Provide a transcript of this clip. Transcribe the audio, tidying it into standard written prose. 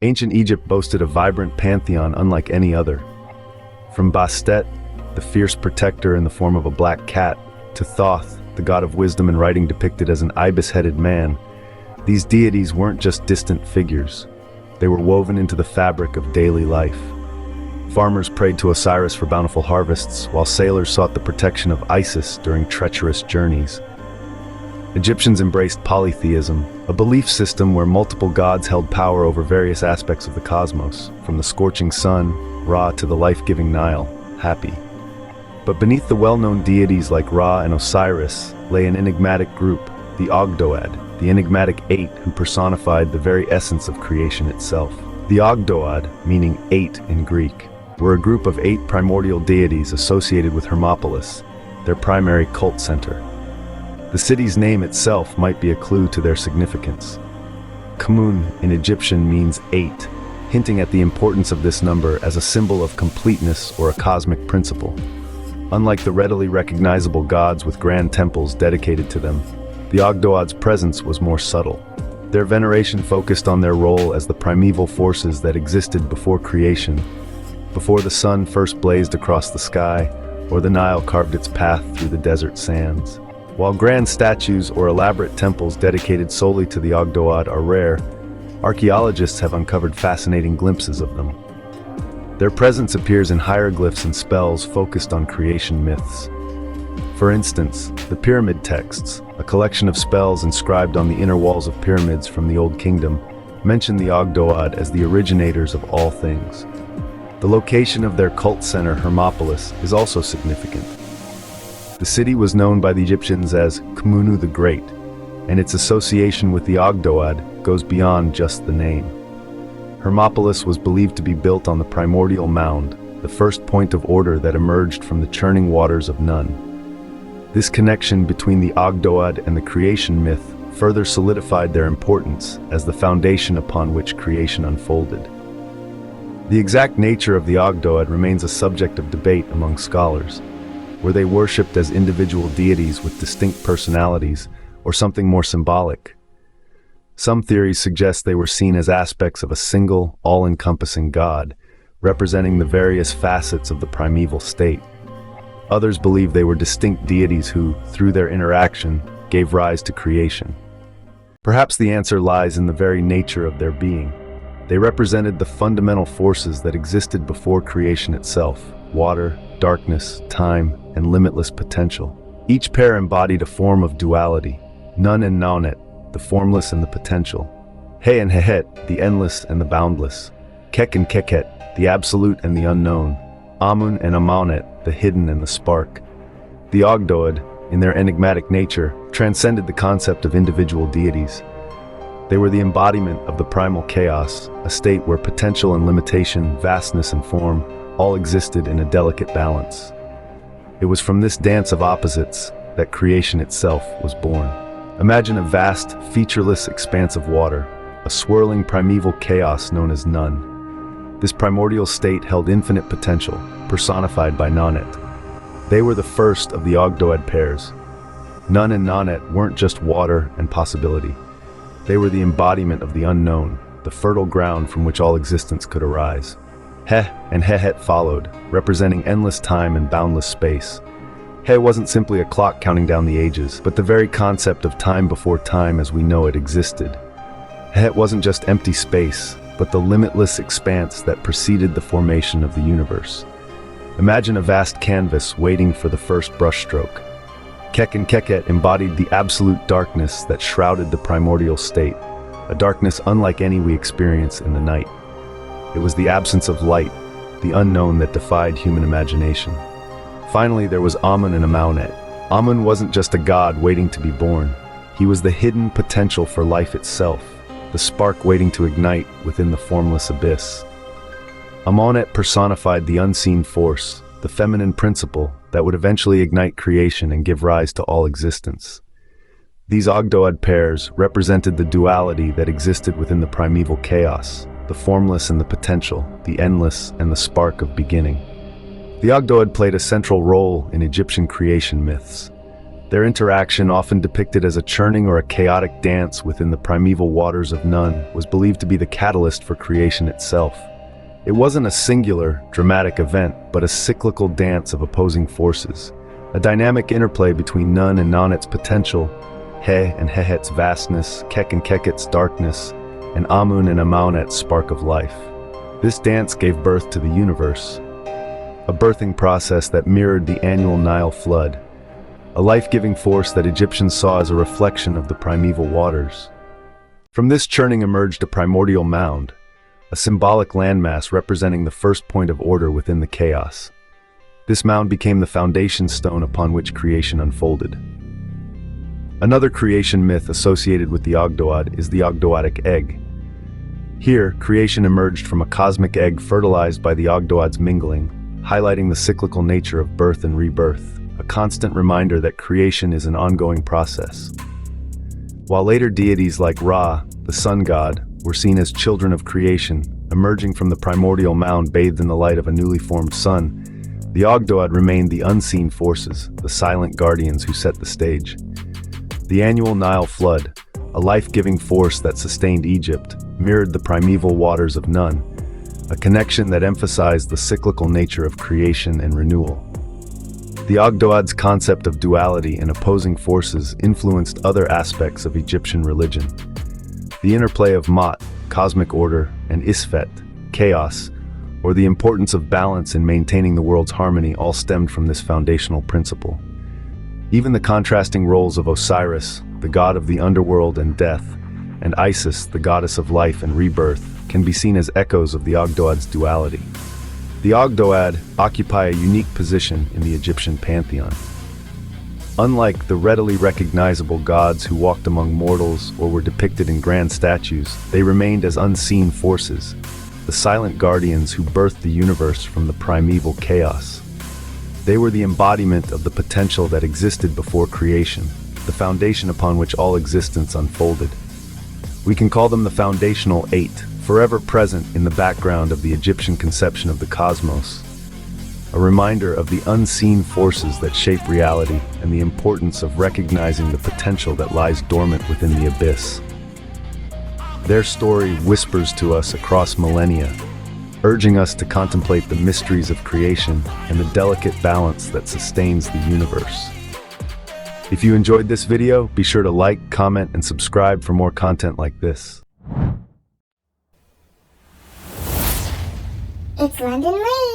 Ancient Egypt boasted a vibrant pantheon unlike any other. From Bastet, the fierce protector in the form of a black cat, to Thoth, the god of wisdom and writing depicted as an ibis-headed man, these deities weren't just distant figures. They were woven into the fabric of daily life. Farmers prayed to Osiris for bountiful harvests, while sailors sought the protection of Isis during treacherous journeys. Egyptians embraced polytheism, a belief system where multiple gods held power over various aspects of the cosmos, from the scorching sun, Ra, to the life-giving Nile, Hapi. But beneath the well-known deities like Ra and Osiris lay an enigmatic group, the Ogdoad, the enigmatic eight who personified the very essence of creation itself. The Ogdoad, meaning eight in Greek, were a group of 8 primordial deities associated with Hermopolis, their primary cult center. The city's name itself might be a clue to their significance. Amun in Egyptian means 8, hinting at the importance of this number as a symbol of completeness or a cosmic principle. Unlike the readily recognizable gods with grand temples dedicated to them, the Ogdoad's presence was more subtle. Their veneration focused on their role as the primeval forces that existed before creation, before the sun first blazed across the sky, or the Nile carved its path through the desert sands. While grand statues or elaborate temples dedicated solely to the Ogdoad are rare, archaeologists have uncovered fascinating glimpses of them. Their presence appears in hieroglyphs and spells focused on creation myths. For instance, the Pyramid Texts, a collection of spells inscribed on the inner walls of pyramids from the Old Kingdom, mention the Ogdoad as the originators of all things. The location of their cult center, Hermopolis, is also significant. The city was known by the Egyptians as Khmunu the Great, and its association with the Ogdoad goes beyond just the name. Hermopolis was believed to be built on the primordial mound, the first point of order that emerged from the churning waters of Nun. This connection between the Ogdoad and the creation myth further solidified their importance as the foundation upon which creation unfolded. The exact nature of the Ogdoad remains a subject of debate among scholars. Were they worshipped as individual deities with distinct personalities, or something more symbolic? Some theories suggest they were seen as aspects of a single, all-encompassing god, representing the various facets of the primeval state. Others believe they were distinct deities who, through their interaction, gave rise to creation. Perhaps the answer lies in the very nature of their being. They represented the fundamental forces that existed before creation itself: water, darkness, time, and limitless potential. Each pair embodied a form of duality: Nun and Naunet, the formless and the potential; He and Hehet, the endless and the boundless; Kek and Keket, the absolute and the unknown; Amun and Amunet, the hidden and the spark. The Ogdoad, in their enigmatic nature, transcended the concept of individual deities. They were the embodiment of the primal chaos, a state where potential and limitation, vastness and form, all existed in a delicate balance. It was from this dance of opposites that creation itself was born. Imagine a vast, featureless expanse of water, a swirling primeval chaos known as Nun. This primordial state held infinite potential, personified by Naunet. They were the first of the Ogdoad pairs. Nun and Naunet weren't just water and possibility. They were the embodiment of the unknown, the fertile ground from which all existence could arise. He and Hehet followed, representing endless time and boundless space. He wasn't simply a clock counting down the ages, but the very concept of time before time as we know it existed. Hehet wasn't just empty space, but the limitless expanse that preceded the formation of the universe. Imagine a vast canvas waiting for the first brushstroke. Kek and Keket embodied the absolute darkness that shrouded the primordial state, a darkness unlike any we experience in the night. It was the absence of light, the unknown that defied human imagination. Finally, there was Amun and Amunet. Amun wasn't just a god waiting to be born. He was the hidden potential for life itself, the spark waiting to ignite within the formless abyss. Amunet personified the unseen force, the feminine principle that would eventually ignite creation and give rise to all existence. These Ogdoad pairs represented the duality that existed within the primeval chaos, the formless and the potential, the endless and the spark of beginning. The Ogdoad played a central role in Egyptian creation myths. Their interaction, often depicted as a churning or a chaotic dance within the primeval waters of Nun, was believed to be the catalyst for creation itself. It wasn't a singular, dramatic event, but a cyclical dance of opposing forces, a dynamic interplay between Nun and Nanet's potential, He and Hehet's vastness, Kek and Keket's darkness, and Amun and Amunet's spark of life. This dance gave birth to the universe, a birthing process that mirrored the annual Nile flood, a life-giving force that Egyptians saw as a reflection of the primeval waters. From this churning emerged a primordial mound, a symbolic landmass representing the first point of order within the chaos. This mound became the foundation stone upon which creation unfolded. Another creation myth associated with the Ogdoad is the Ogdoadic egg. Here, creation emerged from a cosmic egg fertilized by the Ogdoads mingling, highlighting the cyclical nature of birth and rebirth, a constant reminder that creation is an ongoing process. While later deities like Ra, the sun god, were seen as children of creation, emerging from the primordial mound bathed in the light of a newly formed sun, the Ogdoad remained the unseen forces, the silent guardians who set the stage. The annual Nile flood, a life-giving force that sustained Egypt, mirrored the primeval waters of Nun, a connection that emphasized the cyclical nature of creation and renewal. The Ogdoad's concept of duality and opposing forces influenced other aspects of Egyptian religion. The interplay of Ma'at, cosmic order, and Isfet, chaos, or the importance of balance in maintaining the world's harmony all stemmed from this foundational principle. Even the contrasting roles of Osiris, the god of the underworld and death, and Isis, the goddess of life and rebirth, can be seen as echoes of the Ogdoad's duality. The Ogdoad occupy a unique position in the Egyptian pantheon. Unlike the readily recognizable gods who walked among mortals or were depicted in grand statues, they remained as unseen forces, the silent guardians who birthed the universe from the primeval chaos. They were the embodiment of the potential that existed before creation, the foundation upon which all existence unfolded. We can call them the foundational eight, forever present in the background of the Egyptian conception of the cosmos, a reminder of the unseen forces that shape reality and the importance of recognizing the potential that lies dormant within the abyss. Their story whispers to us across millennia, urging us to contemplate the mysteries of creation and the delicate balance that sustains the universe. If you enjoyed this video, be sure to like, comment, and subscribe for more content like this. It's London Lee.